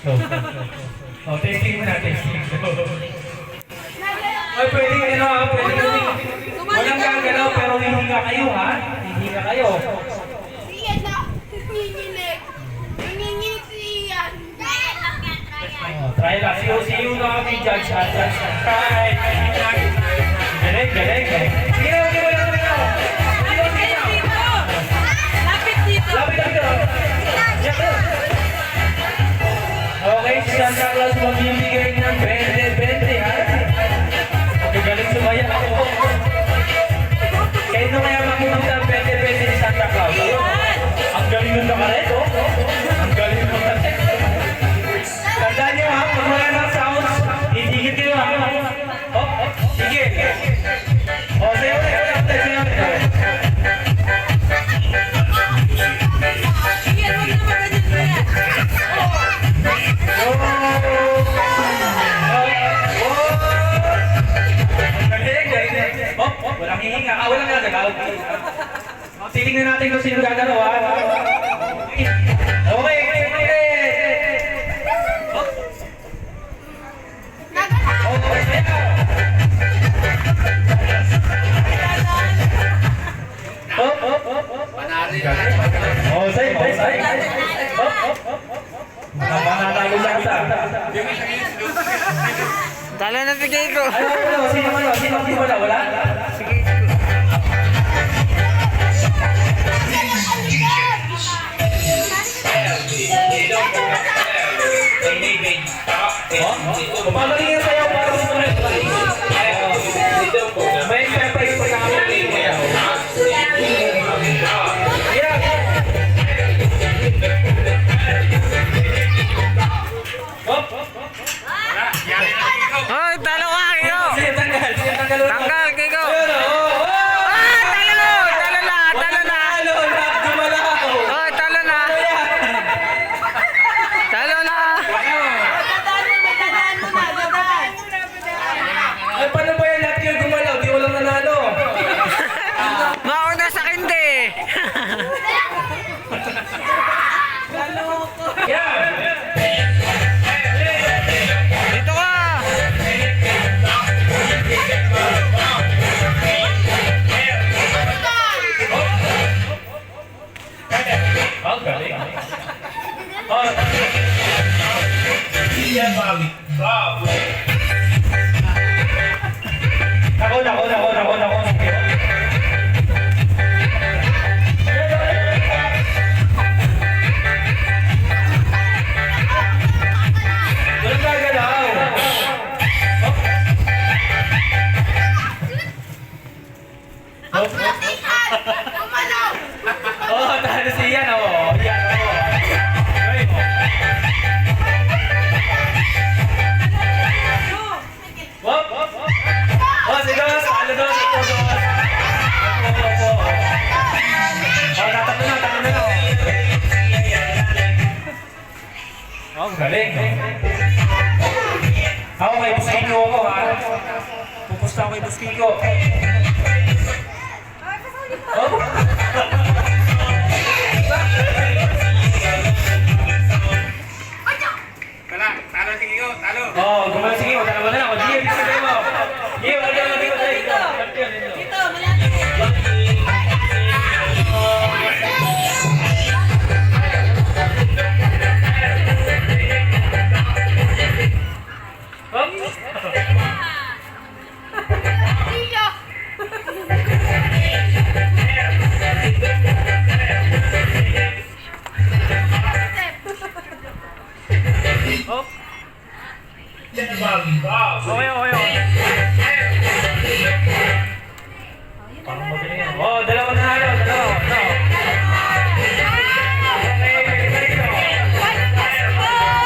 Testing mo na, testing. Ay, pwede ano ha, pwede walang gagalaw pero hihinga kayo ha. Hihinga kayo. Iyan na, nanginginig. Nanginginig si Ian. Try lang. See you na kami, judge ha. Try. Galing, galing, galing. Sige na, sige na, sige na. Lapit dito. Lapit dito. Okay, si Santa Claus mamimigay ng 20-20 ha. Okay, galing sumaya ako. Kayo na kaya makinig ng 20-20 ni Santa Claus. Ang galing nun na ka rin, oh. Ang galing nun na rin. Tandaan niyo ha, pag wala ng sounds, itigit kayo ha. Oh, sige. Oh, sayo ulit, sayo ulit. Iyan, huwag na magalit mo yan. Walang hihinga. Walang gagalaw. Titingnan natin kung sino gagalaw ha. Okay. Oh, say. Panatalo lang sa. Talo na si Keiko. Sino wala? Sige. Pamalingan sa'yo para sa mga may surprise pa sa kami. Hoy, talo ka, Keiko. Tanggal. Tanggal, Keiko. Ay, paano ba yan lahat yung gumalaw? Di walang nanalo. Mauna sa kindi. Yeah! Dito ka. Ang galing. Oh. Iya, Bobby. Bravo. Nako. Walang gagalaw. Oh, talo si Ian, oh. Ian, oh. Wop. Oh, si Dos. Talo Dos. Ito, Dos. Opo. Oh, tatakbo na. Oh, galing. Ako kay Buskiko ako, ha? Pupusta ako kay Buskiko. Oh? Oh, gumala sige mo. Dalawa na lang. O, Gio, dito tayo mo. Gio, dito tayo. Dito, malapit. Oh. Okay. Okay.